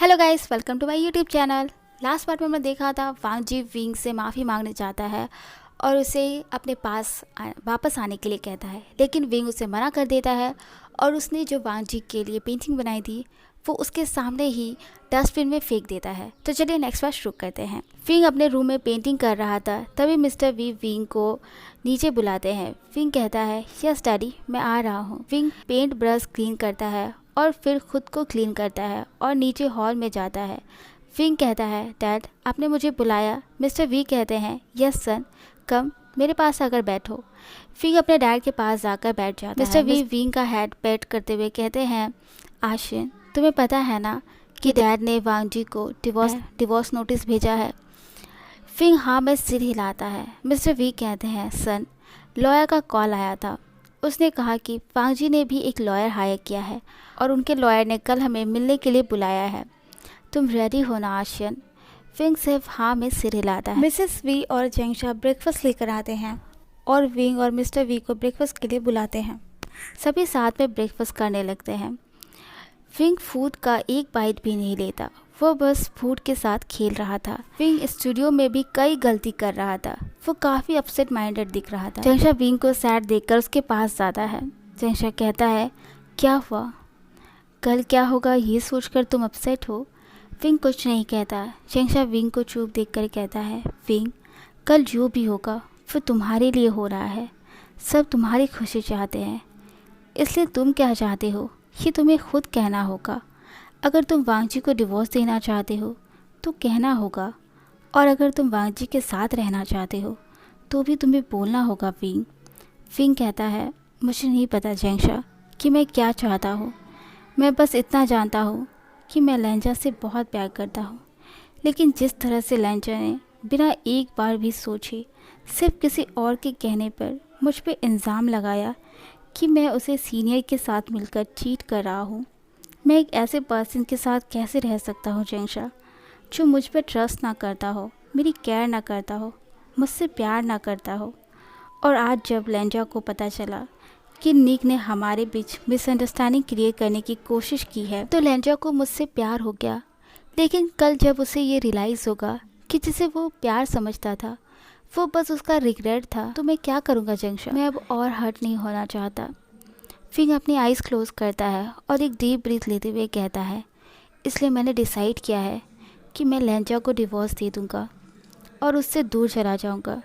Hello guys, welcome to my YouTube channel. Last part में हमने देखा था वांग जी विंग से माफ़ी मांगने जाता है और उसे अपने पास वापस आने के लिए कहता है, लेकिन विंग उसे मना कर देता है और उसने जो वांग जी के लिए पेंटिंग बनाई थी वो उसके सामने ही डस्टबिन में फेंक देता है। तो चलिए नेक्स्ट पार्ट शुरू करते हैं। विंग अपने रूम में पेंटिंग कर रहा था, तभी मिस्टर वी विंग को नीचे बुलाते हैं। विंग कहता है, यस डैडी, मैं आ रहा हूँ। विंग पेंट ब्रश क्लीन करता है और फिर खुद को क्लीन करता है और नीचे हॉल में जाता है। विंग कहता है, डैड आपने मुझे बुलाया। मिस्टर वी कहते हैं, यस सन, कम मेरे पास आकर बैठो। विंग अपने डैड के पास जाकर बैठ जाता है। मिस्टर वी विंग का हेड पेट करते हुए कहते हैं, आशिन तुम्हें पता है ना कि डैड ने वांग जी को डिवोर्स नोटिस भेजा है। विंग हाँ में सिर हिलाता है। मिस्टर वी कहते हैं, सन लॉयर का कॉल आया था, उसने कहा कि वांग जी ने भी एक लॉयर हायर किया है और उनके लॉयर ने कल हमें मिलने के लिए बुलाया है। तुम रेडी हो ना आशियन? विंग सिर्फ हाँ में सिर हिलाता है। मिसेस वी और जेंगशा ब्रेकफास्ट लेकर आते हैं और विंग और मिस्टर वी को ब्रेकफास्ट के लिए बुलाते हैं। सभी साथ में ब्रेकफास्ट करने लगते हैं। विंग फूड का एक बाइट भी नहीं लेता, वो बस फूड के साथ खेल रहा था। विंग स्टूडियो में भी कई गलती कर रहा था, वो काफ़ी अपसेट माइंडेड दिख रहा था। जेंगशा विंग को सैड देखकर उसके पास जाता है। जेंगशा कहता है, क्या हुआ? कल क्या होगा ये सोचकर तुम अपसेट हो? विंग कुछ नहीं कहता। जेंगशा विंग को चुप देखकर कहता है, विंग कल जो भी होगा वो तुम्हारे लिए हो रहा है, सब तुम्हारी खुशी चाहते हैं, इसलिए तुम क्या चाहते हो ये तुम्हें खुद कहना होगा। अगर तुम वांग जी को डिवोर्स देना चाहते हो तो कहना होगा, और अगर तुम वांग जी के साथ रहना चाहते हो तो भी तुम्हें बोलना होगा। विंग विंग कहता है, मुझे नहीं पता जेंगशा कि मैं क्या चाहता हूँ, मैं बस इतना जानता हूँ कि मैं लेंजा से बहुत प्यार करता हूँ, लेकिन जिस तरह से लेंजा ने बिना एक बार भी सोचे सिर्फ किसी और के कहने पर मुझ पे इल्ज़ाम लगाया कि मैं उसे सीनियर के साथ मिलकर चीट कर रहा हूँ, मैं एक ऐसे पर्सन के साथ कैसे रह सकता हूँ जेंगशा, जो मुझ पर ट्रस्ट ना करता हो, मेरी केयर ना करता हो, मुझसे प्यार ना करता हो। और आज जब लेंजा को पता चला कि निक ने हमारे बीच मिसअंडरस्टैंडिंग क्रिएट करने की कोशिश की है तो लेंजा को मुझसे प्यार हो गया, लेकिन कल जब उसे ये रियलाइज़ होगा कि जिसे वो प्यार समझता था वो बस उसका रिग्रेट था, तो मैं क्या करूँगा जेंगशा? मैं अब और हर्ट नहीं होना चाहता। फिंग अपनी आइज़ क्लोज करता है और एक डीप ब्रीथ लेते हुए कहता है, इसलिए मैंने डिसाइड किया है कि मैं लेंजा को डिवोर्स दे दूँगा और उससे दूर चला जाऊँगा।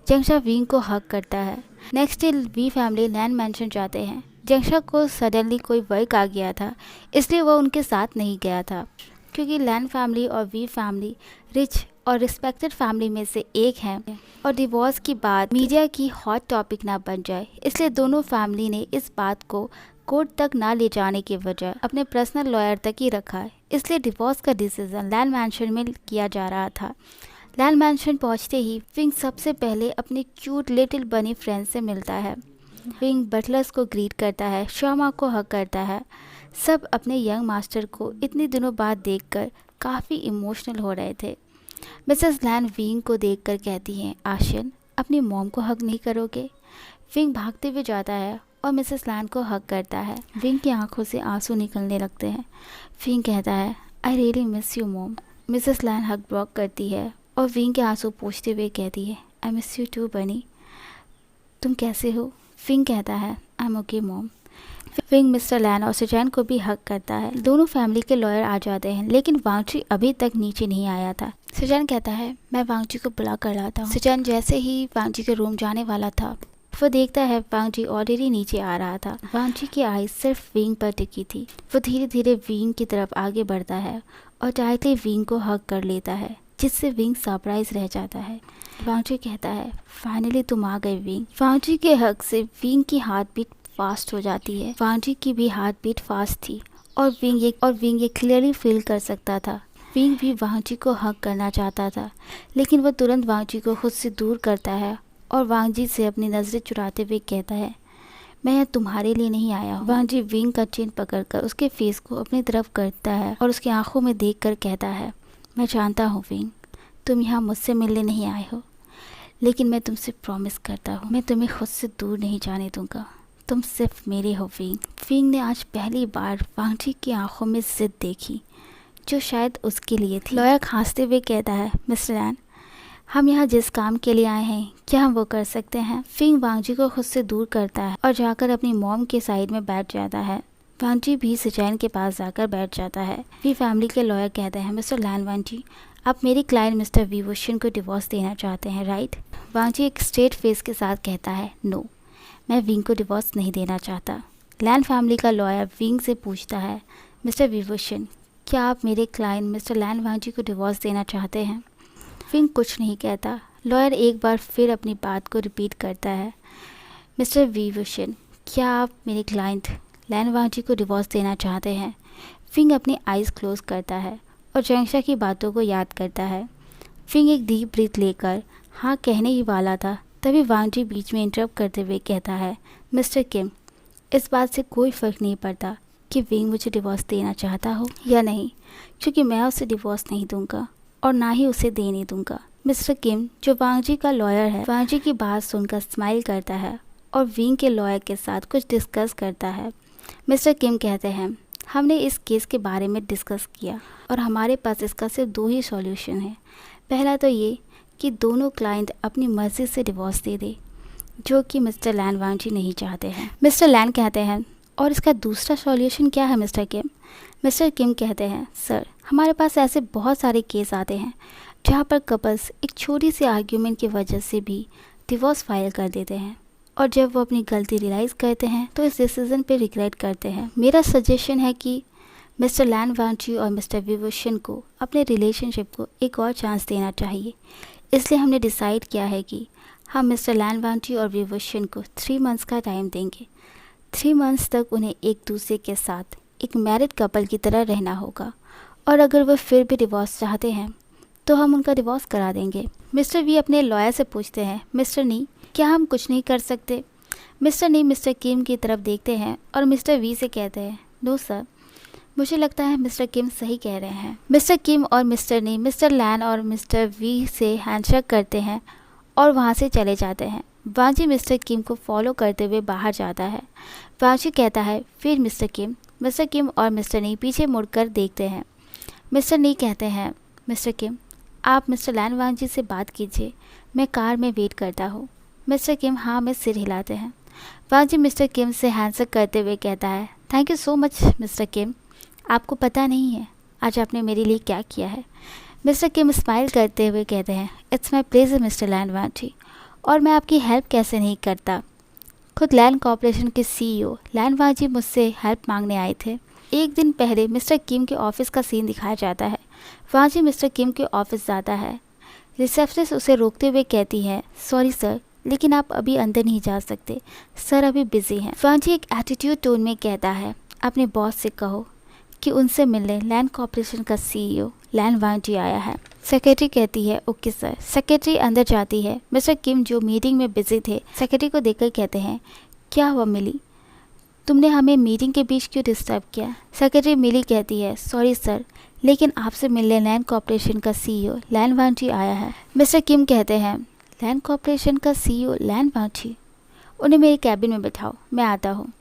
जेंगशा विंग को हक करता है। नेक्स्ट डे वी फैमिली लैंड मैंशन जाते हैं। जेंगशा को सडनली कोई वर्क आ गया था, इसलिए वह उनके साथ नहीं गया था, क्योंकि लैंड फैमिली और वी फैमिली रिच और रिस्पेक्टेड फैमिली में से एक है और डिवोर्स की बात मीडिया की हॉट टॉपिक ना बन जाए, इसलिए दोनों फैमिली ने इस बात को कोर्ट तक ना ले जाने के बजाय अपने पर्सनल लॉयर तक ही रखा, इसलिए डिवोर्स का डिसीजन लैंड मैंशन में किया जा रहा था। लैंड मैंशन पहुंचते ही विंग सबसे पहले अपने क्यूट लिटिल बनी फ्रेंड से मिलता है। विंग बटलर्स को ग्रीट करता है, शर्मा को हक करता है। सब अपने यंग मास्टर को इतने दिनों बाद देखकर काफ़ी इमोशनल हो रहे थे। मिसेस लैंड विंग को देखकर कहती हैं, आशियन अपनी मॉम को हक नहीं करोगे? विंग भागते हुए जाता है और मिसेस लैंड को हक करता है। विंग की आंखों से आंसू निकलने लगते हैं। विंग कहता है, I really miss you mom. Mrs land हक ब्लॉक करती है और विंग के आंसू पोंछते हुए कहती है, आई मिस यू टू बनी, तुम कैसे हो? विंग कहता है, I am okay mom. Wing mister Lan और सुजैन को भी हक करता है। दोनों फैमिली के लॉयर आ जाते हैं, लेकिन वांग जी अभी तक नीचे नहीं आया था। सुजैन कहता है, मैं वांग जी को बुला कर लाता हूँ। सुजैन जैसे ही वांग जी के रूम जाने वाला था वो देखता है वांग जी ऑलरेडी नीचे आ रहा था। वांग जी की आईज सिर्फ विंग पर टिकी थी। वो धीरे धीरे विंग की तरफ आगे बढ़ता है और डायरेक्टली विंग को हक कर लेता है, जिससे विंग सरप्राइज रह जाता है। वांग जी कहता है, फाइनली तुम आ गए विंग। वांग जी के हक से विंग की हार्ट बीट फास्ट हो जाती है। वांग जी की भी हार्ट बीट फास्ट थी और विंग ये क्लियरली फील कर सकता था। विंग भी वांग जी को हक करना चाहता था, लेकिन वह तुरंत वांग जी को खुद से दूर करता है और वांग जी से अपनी नज़रें चुराते हुए कहता है, मैं यहाँ तुम्हारे लिए नहीं आया हूँ। वांग जी विंग का चिन पकड़कर उसके फेस को अपनी तरफ करता है और उसकी आंखों में देखकर कहता है, मैं जानता हूँ विंग, तुम यहाँ मुझसे मिलने नहीं आए हो, लेकिन मैं तुमसे प्रॉमिस करता हूँ मैं तुम्हें खुद से दूर नहीं जाने दूंगा, तुम सिर्फ मेरे हो विंग। विंग ने आज पहली बार वांग जी की आंखों में जिद देखी, जो शायद उसके लिए थी। लॉयर खांसते हुए कहता है, मिस्टर लैन, हम यहाँ जिस काम के लिए आए हैं क्या हम वो कर सकते हैं? फिंग वांग जी को खुद से दूर करता है और जाकर अपनी मॉम के साइड में बैठ जाता है। वांग जी भी सिचैन के पास जाकर बैठ जाता है। वी फैमिली के लॉयर कहते हैं, मिस्टर लैन वांग जी, आप मेरी क्लाइंट मिस्टर वी वुशन को डिवोर्स देना चाहते हैं, राइट? वांग जी एक स्ट्रेट फेस के साथ कहता है, नो, मैं विंग को डिवोर्स नहीं देना चाहता। लैन फैमिली का लॉयर विंग से पूछता है, मिस्टर वी वुशन, क्या आप मेरे क्लाइंट मिस्टर लैन वांग जी को डिवोर्स देना चाहते हैं? विंग कुछ नहीं कहता। लॉयर एक बार फिर अपनी बात को रिपीट करता है, मिस्टर वी वुशन, क्या आप मेरे क्लाइंट लैन वांग जी को डिवोर्स देना चाहते हैं? विंग अपनी आइज़ क्लोज करता है और जैंशा की बातों को याद करता है। विंग एक डीप ब्रीथ लेकर हाँ कहने ही वाला था, तभी वांग जी बीच में इंटरप्ट करते हुए कहता है, मिस्टर किम, इस बात से कोई फ़र्क नहीं पड़ता कि विंग मुझे डिवोर्स देना चाहता हो या नहीं, क्योंकि मैं उसे डिवोर्स नहीं दूंगा और ना ही उसे देने दूंगा। मिस्टर किम, जो वांग जी का लॉयर है, वांग जी की बात सुनकर स्माइल करता है और विंग के लॉयर के साथ कुछ डिस्कस करता है। मिस्टर किम कहते हैं, हमने इस केस के बारे में डिस्कस किया और हमारे पास इसका सिर्फ 2 ही सॉल्यूशन है। पहला तो ये कि दोनों क्लाइंट अपनी मर्ज़ी से डिवोर्स दे दे, जो कि मिस्टर लैन वांग जी नहीं चाहते हैं। मिस्टर लैन कहते हैं, और इसका दूसरा सॉल्यूशन क्या है मिस्टर किम? मिस्टर किम कहते हैं, सर, हमारे पास ऐसे बहुत सारे केस आते हैं जहाँ पर कपल्स एक छोटी सी आर्ग्यूमेंट की वजह से भी डिवोर्स फाइल कर देते हैं और जब वो अपनी गलती रियलाइज़ करते हैं तो इस डिसीज़न पे रिग्रेट करते हैं। मेरा सजेशन है कि मिस्टर लैन वांग जी और मिस्टर वी वुशन को अपने रिलेशनशिप को एक और चांस देना चाहिए। इसलिए हमने डिसाइड किया है कि हम मिस्टर लैन वांग जी और वी वुशन को 3 मंथ्स का टाइम देंगे। 3 मंथ्स तक उन्हें एक दूसरे के साथ एक मैरिड कपल की तरह रहना होगा और अगर वो फिर भी डिवोर्स चाहते हैं तो हम उनका डिवोर्स करा देंगे। मिस्टर वी अपने लॉयर से पूछते हैं, मिस्टर नी, क्या हम कुछ नहीं कर सकते? मिस्टर नी मिस्टर किम की तरफ देखते हैं और मिस्टर वी से कहते हैं, नो सर, मुझे लगता है मिस्टर किम सही कह रहे हैं। मिस्टर किम और मिस्टर नी मिस्टर लैन और मिस्टर वी से हैंडशेक करते हैं और वहाँ से चले जाते हैं। वांग जी मिस्टर किम को फॉलो करते हुए बाहर जाता है। वांग जी कहता है, फिर मिस्टर किम और मिस्टर नी पीछे मुड़कर देखते हैं। मिस्टर नी कहते हैं, मिस्टर किम, आप मिस्टर लैन वांग जी से बात कीजिए, मैं कार में वेट करता हूँ। मिस्टर किम हाँ में सिर हिलाते हैं। वांग जी मिस्टर किम से हैंडशेक करते हुए कहता है, thank you so much mister Kim, आपको पता नहीं है आज आपने मेरे लिए क्या किया है। मिस्टर किम स्माइल करते हुए कहते हैं, इट्स माई प्लेजर मिस्टर लैन वांग जी, और मैं आपकी हेल्प कैसे नहीं करता। खुद लैन कॉर्पोरेशन के CEO लैन वांग जी मुझसे हेल्प मांगने आए थे। एक दिन पहले मिस्टर किम के ऑफिस का सीन दिखाया जाता है। वांग जी मिस्टर किम के ऑफिस जाता है। रिसेप्शनिस्ट उसे रोकते हुए कहती है, सॉरी सर, लेकिन आप अभी अंदर नहीं जा सकते, सर अभी बिजी हैं। वांग जी एक एटीट्यूड टोन में कहता है, अपने बॉस से कहो कि उनसे मिलने लैन कॉर्पोरेशन का CEO लैन वांग जी आया है। सेक्रेटरी कहती है, ओके सर। सेक्रेटरी अंदर जाती है। मिस्टर किम जो मीटिंग में बिजी थे, सेक्रेटरी को देखकर कहते हैं, क्या हुआ मिली, तुमने हमें मीटिंग के बीच क्यों डिस्टर्ब किया? सेक्रेटरी मिली कहती है, सॉरी सर, लेकिन आपसे मिलने लैन कॉर्पोरेशन का CEO लैन वांग जी आया है। मिस्टर किम कहते हैं, लैन कॉर्पोरेशन का CEO लैन वांग जी, उन्हें मेरे कैबिन में बिठाओ, मैं आता हूँ।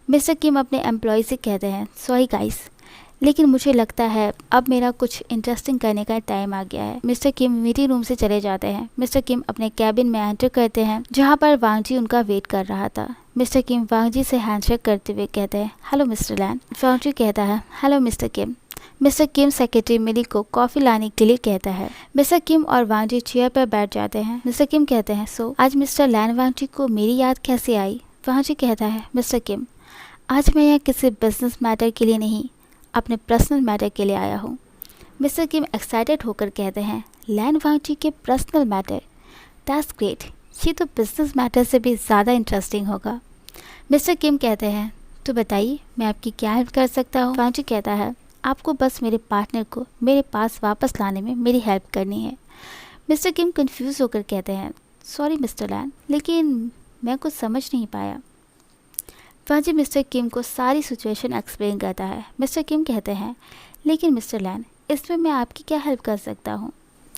मिस्टर किम अपने एम्प्लॉय से कहते हैं, सॉरी गाइस, लेकिन मुझे लगता है अब मेरा कुछ इंटरेस्टिंग करने का टाइम आ गया है। मिस्टर किम मीटिंग रूम से चले जाते हैं। मिस्टर किम अपने कैबिन में एंटर करते हैं जहां पर वांग जी उनका वेट कर रहा था। मिस्टर किम वांग जी से हैंडशेक करते हुए कहते हैं, हेलो मिस्टर लैन। वांग जी कहता है, हेलो मिस्टर किम। मिस्टर किम सेक्रेटरी मिली को कॉफ़ी लाने के लिए कहता है। मिस्टर किम और वांग जी चेयर पर बैठ जाते हैं। मिस्टर किम कहते हैं, सो आज मिस्टर लैन वांग जी को मेरी याद कैसे आई? वांग जी कहता है, मिस्टर किम, आज मैं यहाँ किसी बिजनेस मैटर के लिए नहीं, अपने पर्सनल मैटर के लिए आया हूँ। मिस्टर किम एक्साइटेड होकर कहते हैं, लैन वांग जी के पर्सनल मैटर, दैट्स ग्रेट, ये तो बिजनेस मैटर से भी ज़्यादा इंटरेस्टिंग होगा। मिस्टर किम कहते हैं, तो बताइए मैं आपकी क्या हेल्प कर सकता हूँ? वांग जी कहता है, आपको बस मेरे पार्टनर को मेरे पास वापस लाने में मेरी हेल्प करनी है। मिस्टर किम कंफ्यूज होकर कहते हैं, सॉरी मिस्टर लैन, लेकिन मैं कुछ समझ नहीं पाया। वांग जी मिस्टर किम को सारी सिचुएशन एक्सप्लेन करता है। मिस्टर किम कहते हैं, लेकिन मिस्टर लैन, इसमें मैं आपकी क्या हेल्प कर सकता हूँ?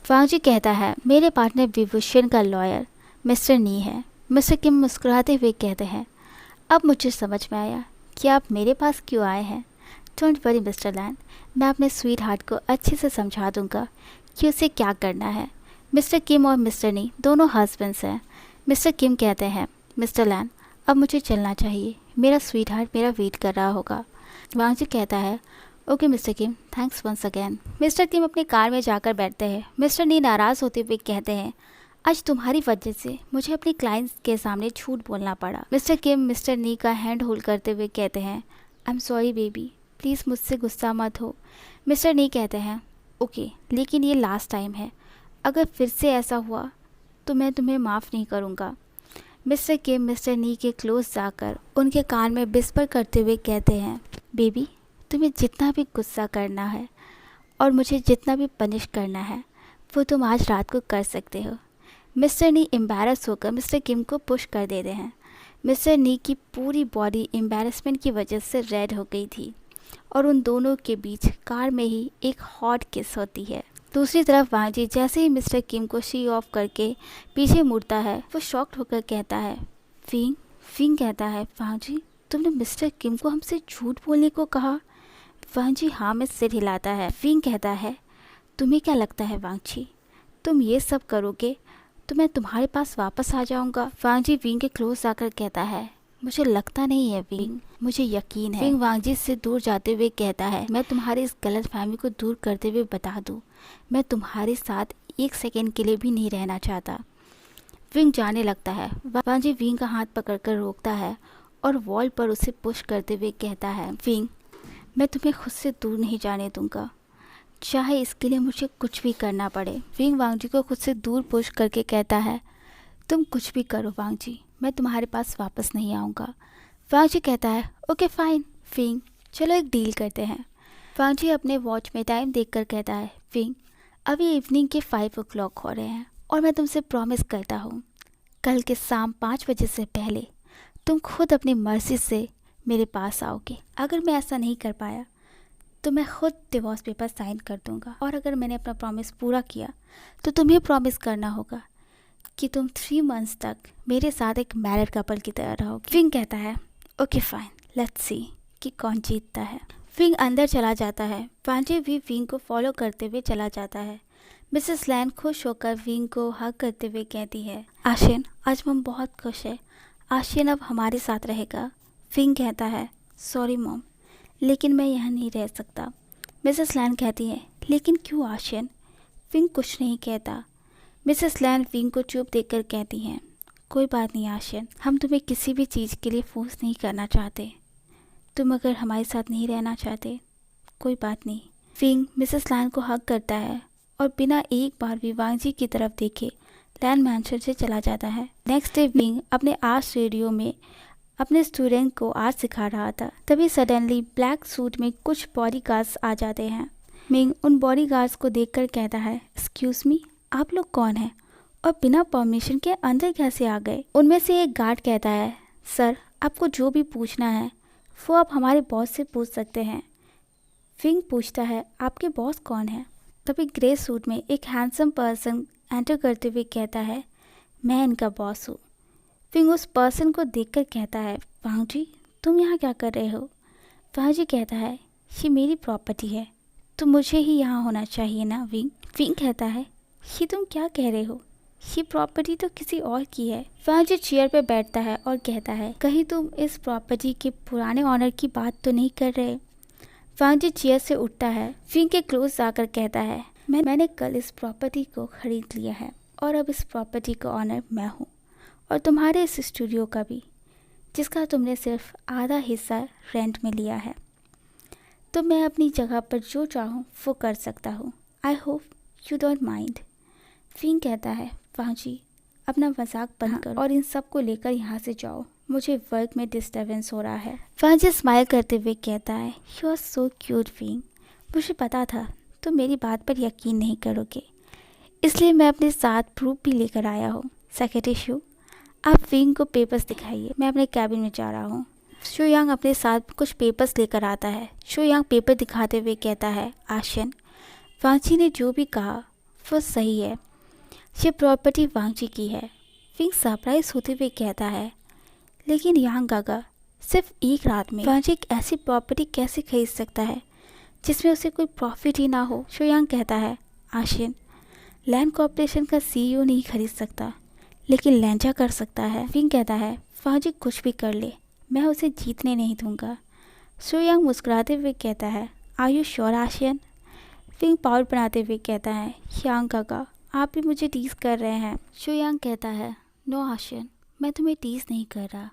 वांग जी कहता है, मेरे पार्टनर वी वुशन का लॉयर मिस्टर नी है। मिस्टर किम मुस्कुराते हुए कहते हैं, अब मुझे समझ में आया कि आप मेरे पास क्यों आए हैं। डोंट वरी मिस्टर लैन, मैं अपने स्वीट हार्ट को अच्छे से समझा दूंगा कि उसे क्या करना है। मिस्टर किम और मिस्टर नी दोनों हस्बैंड्स हैं। मिस्टर किम कहते हैं, मिस्टर लैन अब मुझे चलना चाहिए, मेरा स्वीट हार्ट मेरा वेट कर रहा होगा। वांग जी कहता है, ओके मिस्टर किम, थैंक्स वंस अगेन। मिस्टर किम अपनी कार में जाकर बैठते हैं। मिस्टर नी नाराज़ होते हुए कहते हैं, आज तुम्हारी वजह से मुझे अपने क्लाइंट्स के सामने झूठ बोलना पड़ा। मिस्टर किम मिस्टर नी का हैंड होल्ड करते हुए कहते हैं, I am sorry baby, please मुझसे गुस्सा मत हो। मिस्टर नी कहते हैं, ओके लेकिन ये लास्ट टाइम है, अगर फिर से ऐसा हुआ तो मैं तुम्हें माफ़ नहीं करूँगा। मिस्टर किम मिस्टर नी के क्लोज जाकर उनके कान में विस्पर करते हुए कहते हैं, बेबी तुम्हें जितना भी गुस्सा करना है और मुझे जितना भी पनिश करना है वो तुम आज रात को कर सकते हो। मिस्टर नी एम्बैरस होकर मिस्टर किम को पुश कर देते हैं। मिस्टर नी की पूरी बॉडी एम्बैरसमेंट की वजह से रेड हो गई थी और उन दोनों के बीच कार में ही एक हॉट किस होती है। दूसरी तरफ वांग जी जैसे ही मिस्टर किम को शी ऑफ करके पीछे मुड़ता है वो शॉक्ड होकर कहता है, फिंग। फिंग कहता है, वांग जी तुमने मिस्टर किम को हमसे झूठ बोलने को कहा। वांग जी हाँ में सिर हिलाता है। फिंग कहता है, तुम्हें क्या लगता है वांग जी, तुम ये सब करोगे तो मैं तुम्हारे पास वापस आ जाऊंगा। वांग जी विंग के क्लोज आकर कहता है, मुझे लगता नहीं है विंग, मुझे यकीन है। विंग वांग जी से दूर जाते हुए कहता है, मैं तुम्हारी इस गलत फहमी को दूर करते हुए बता दूं, मैं तुम्हारे साथ एक सेकेंड के लिए भी नहीं रहना चाहता। विंग जाने लगता है। वांग जी विंग का हाथ पकड़कर रोकता है और वॉल पर उसे पुश करते हुए कहता है, विंग मैं तुम्हें खुद से दूर नहीं जाने दूंगा, चाहे इसके लिए मुझे कुछ भी करना पड़े। विंग वांग जी को खुद से दूर पुश करके कहता है, तुम कुछ भी करो वांग जी, मैं तुम्हारे पास वापस नहीं आऊँगा। वांग जी कहता है, ओके फाइन विंग, चलो एक डील करते हैं। वांग जी अपने वॉच में टाइम देखकर कहता है, विंग अभी इवनिंग के 5 o'clock हो रहे हैं और मैं तुमसे प्रॉमिस करता हूँ कल के शाम 5 बजे से पहले तुम खुद अपनी मर्जी से मेरे पास आओगे। अगर मैं ऐसा नहीं कर पाया तो मैं खुद डिवोर्स पेपर साइन कर दूंगा, और अगर मैंने अपना प्रॉमिस पूरा किया तो तुम्हें प्रॉमिस करना होगा कि तुम 3 months तक मेरे साथ एक मैरिड कपल की तरह रहोगे। विंग कहता है, ओके फाइन, लेट्स सी कि कौन जीतता है। विंग अंदर चला जाता है। वांग जी भी विंग को फॉलो करते हुए चला जाता है। मिसेस लैन खुश होकर विंग को हग करते हुए कहती है, आशियन आज हम बहुत खुश है, आशियन अब हमारे साथ रहेगा। विंग कहता है, सॉरी मॉम लेकिन मैं यहाँ नहीं रह सकता। मिसेस लैन कहती है, लेकिन क्यों आशियन? विंग कुछ नहीं कहता। मिसेस लैन विंग को चुप देखकर कहती हैं, कोई बात नहीं आशियन, हम तुम्हें किसी भी चीज़ के लिए फोर्स नहीं करना चाहते, तुम अगर हमारे साथ नहीं रहना चाहते कोई बात नहीं। विंग मिसेस लैन को हग करता है और बिना एक बार भी वांग जी की तरफ देखे लैन मैंशन से चला जाता है। नेक्स्ट डे विंग अपने आर्ट्स रेडियो में अपने स्टूडेंट को आर्ट सिखा रहा था। तभी सडनली ब्लैक सूट में कुछ बॉडीगार्ड्स आ जाते हैं। मिंग उन बॉडीगार्ड्स को देखकर कहता है, एक्सक्यूज़ मी, आप लोग कौन हैं और बिना परमिशन के अंदर कैसे आ गए? उनमें से एक गार्ड कहता है, सर आपको जो भी पूछना है वो आप हमारे बॉस से पूछ सकते हैं। विंग पूछता है, आपके बॉस कौन है? तभी ग्रे सूट में एक हैंडसम पर्सन एंटर करते हुए कहता है, मैं इनका बॉस हूँ। विंग उस पर्सन को देखकर कहता है, वांग जी तुम यहाँ क्या कर रहे हो? वांग जी कहता है, ये मेरी प्रॉपर्टी है तो मुझे ही यहाँ होना चाहिए ना विंग। विंग कहता है, ये तुम क्या कह रहे हो, ये प्रॉपर्टी तो किसी और की है। वांग जी चेयर पे बैठता है और कहता है, कहीं तुम इस प्रॉपर्टी के पुराने ऑनर की बात तो नहीं कर रहे? वांग जी चेयर से उठता है। विंग के क्लोज आकर कहता है, मैंने कल इस प्रॉपर्टी को खरीद लिया है और अब इस प्रॉपर्टी का ऑनर मैं हूँ, और तुम्हारे इस स्टूडियो का भी, जिसका तुमने सिर्फ आधा हिस्सा रेंट में लिया है। तो मैं अपनी जगह पर जो चाहूँ वो कर सकता हूँ। I hope you don't mind. Wing कहता है, वांग जी अपना मजाक बंद करो और इन सब को लेकर यहाँ से जाओ, मुझे वर्क में डिस्टर्बेंस हो रहा है। वांग जी स्माइल करते हुए कहता है, you are so cute Wing, मुझे पता था तुम मेरी बात पर यकीन नहीं करोगे, इसलिए मैं अपने साथ प्रूफ भी लेकर आया हूँ। सेकेंड इशू, आप विंग को पेपर्स दिखाइए, मैं अपने कैबिन में जा रहा हूँ। शो यांग अपने साथ कुछ पेपर्स लेकर आता है। शो यांग पेपर दिखाते हुए कहता है, आशियन वांग जी ने जो भी कहा वो सही है, ये प्रॉपर्टी वांग जी की है। विंग सरप्राइज होते हुए कहता है, लेकिन यांग गागा सिर्फ एक रात में वांजी एक ऐसी प्रॉपर्टी कैसे खरीद सकता है जिसमें उसे कोई प्रॉफिट ही ना हो। शोयांग कहता है, आशियन, लैंड कॉर्पोरेशन का सीईओ नहीं खरीद सकता, लेकिन लैंजा कर सकता है। विंग कहता है, वांजी कुछ भी कर ले, मैं उसे जीतने नहीं दूंगा। शोयांग मुस्कुराते हुए कहता है, आर यू श्योर आशियन? विंग पाउडर बनाते हुए कहता है, यांग काका, आप भी मुझे टीज कर रहे हैं। शोयांग कहता है, नो आशियन, मैं तुम्हें टीज नहीं कर रहा।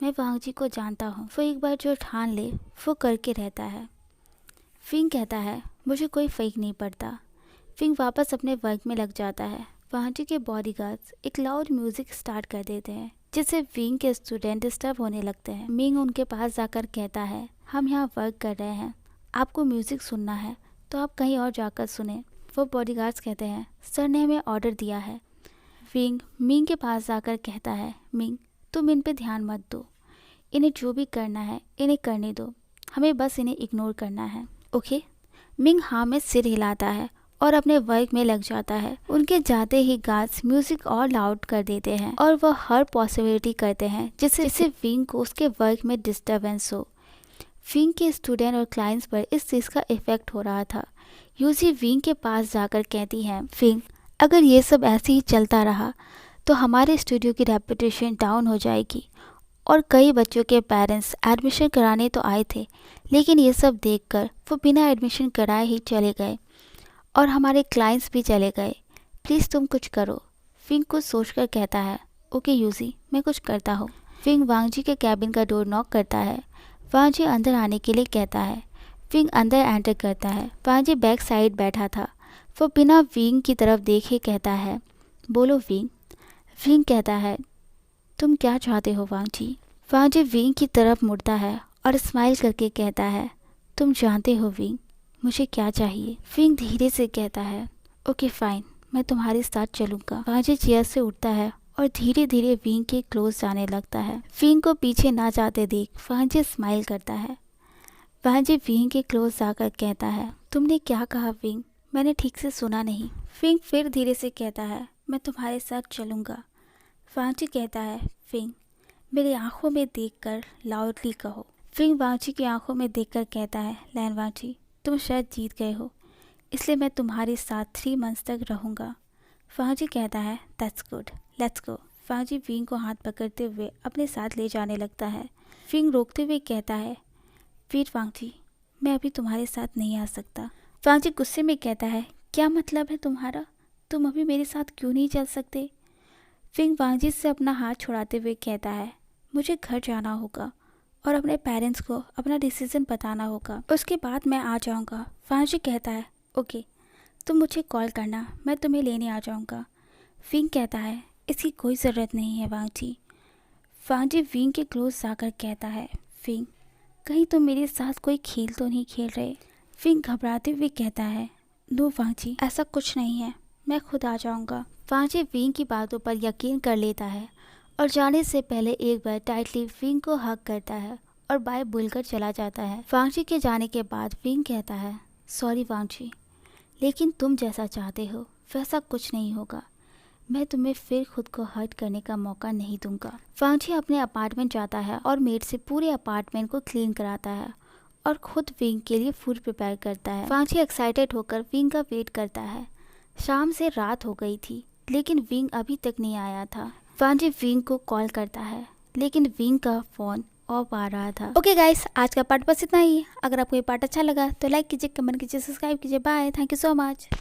मैं वांगजी को जानता हूँ, वो एक बार जो ठान ले वो करके रहता है। विंग कहता है, मुझे कोई फर्क नहीं पड़ता। विंग वापस अपने वर्क में लग जाता है। वांगजी के बॉडीगार्ड्स एक लाउड म्यूजिक स्टार्ट कर देते हैं, जिससे विंग के स्टूडेंट डिस्टर्ब होने लगते हैं। मिंग उनके पास जाकर कहता है, हम यहाँ वर्क कर रहे हैं, आपको म्यूजिक सुनना है तो आप कहीं और जाकर सुने। वो बॉडीगार्ड्स कहते हैं, सर ने हमें ऑर्डर दिया है। विंग मिंग के पास जाकर कहता है, मिंग तुम इन पे ध्यान मत दो, इन्हें जो भी करना है इन्हें करने दो, हमें बस इन्हें इग्नोर करना है, ओके? मिंग हाँ में सिर हिलाता है और अपने वर्क में लग जाता है। उनके जाते ही गार्ड्स म्यूजिक और लाउड कर देते हैं और वह हर पॉसिबिलिटी करते हैं जिससे विंग को उसके वर्क में डिस्टर्बेंस हो। विंग के स्टूडेंट और क्लाइंट्स पर इस चीज़ का इफेक्ट हो रहा था। यूजी विंग के पास जाकर कहती हैं, विंग अगर ये सब ऐसे ही चलता रहा तो हमारे स्टूडियो की रेपुटेशन डाउन हो जाएगी और कई बच्चों के पेरेंट्स एडमिशन कराने तो आए थे, लेकिन ये सब देखकर वो बिना एडमिशन कराए ही चले गए और हमारे क्लाइंट्स भी चले गए। प्लीज़ तुम कुछ करो। विंग कुछ सोचकर कहता है, ओके यूजी, मैं कुछ करता हूँ। विंग वांगजी के कैबिन का डोर नॉक करता है। वांगजी अंदर आने के लिए कहता है। विंग अंदर एंटर करता है। वांगजी बैक साइड बैठा था। वो बिना विंग की तरफ देखे कहता है, बोलो विंग। विंग कहता है, तुम क्या चाहते हो वांगजी? वांगजी विंग की तरफ मुड़ता है और स्माइल करके कहता है, तुम जानते हो विंग मुझे क्या चाहिए? विंग धीरे से कहता है, ओके फाइन, मैं तुम्हारे साथ चलूँगा। वांगजी चेयर से उठता है और धीरे धीरे विंग के क्लोज जाने लगता है। विंग को पीछे ना जाते देख वांगजी स्माइल करता है। वांगजी विंग के क्लोज जाकर कहता है, तुमने क्या कहा विंग? मैंने ठीक से सुना नहीं। विंग फिर धीरे से कहता है, मैं तुम्हारे साथ चलूँगा। वांगजी कहता है, विंग मेरी आंखों में देखकर लाउडली कहो। विंग वांगजी की आंखों में देखकर कहता है, लैन वांगजी, तुम शायद जीत गए हो, इसलिए मैं तुम्हारे साथ 3 मंथ्स तक रहूँगा। वांगजी कहता है, that's good, let's go. Wangji Wing को हाथ पकड़ते हुए अपने साथ ले जाने लगता है। विंग रोकते हुए कहता है, वीर वांगजी, मैं अभी तुम्हारे साथ नहीं आ सकता। वांगजी गुस्से में कहता है, क्या मतलब है तुम्हारा? तुम अभी मेरे साथ क्यों नहीं चल सकते? विंग वांगजी से अपना हाथ छुड़ाते हुए कहता है, मुझे घर जाना होगा और अपने पेरेंट्स को अपना डिसीजन बताना होगा, उसके बाद मैं आ जाऊंगा। वांगजी कहता है, ओके, तुम मुझे कॉल करना, मैं तुम्हें लेने आ जाऊंगा। विंग कहता है, इसकी कोई ज़रूरत नहीं है वांगजी। वांगजी विंग के क्लोज जाकर कहता है, विंग कहीं तुम मेरे साथ कोई खेल तो नहीं खेल रहे? विंग घबराते हुए कहता है, नो वांगजी, ऐसा कुछ नहीं है, मैं खुद आ जाऊंगा। वांगजी विंग की बातों पर यकीन कर लेता है और जाने से पहले एक बार टाइटली विंग को हग करता है और बाय बोलकर चला जाता है। वांगजी के जाने के बाद विंग कहता है, सॉरी वांगजी, लेकिन तुम जैसा चाहते हो वैसा कुछ नहीं होगा। मैं तुम्हें फिर खुद को हर्ट करने का मौका नहीं दूंगा। वांगजी अपने अपार्टमेंट जाता है और मेड से पूरे अपार्टमेंट को क्लीन कराता है और खुद विंग के लिए फूड प्रिपेयर करता है। वांगजी एक्साइटेड होकर विंग का वेट करता है। शाम से रात हो गई थी, लेकिन विंग अभी तक नहीं आया था। वांगजी विंग को कॉल करता है, लेकिन विंग का फ़ोन ऑफ आ रहा था। ओके गाइस, आज का पार्ट बस इतना ही। अगर आपको ये पार्ट अच्छा लगा तो लाइक कीजिए, कमेंट कीजिए, सब्सक्राइब कीजिए। Bye, thank you so much.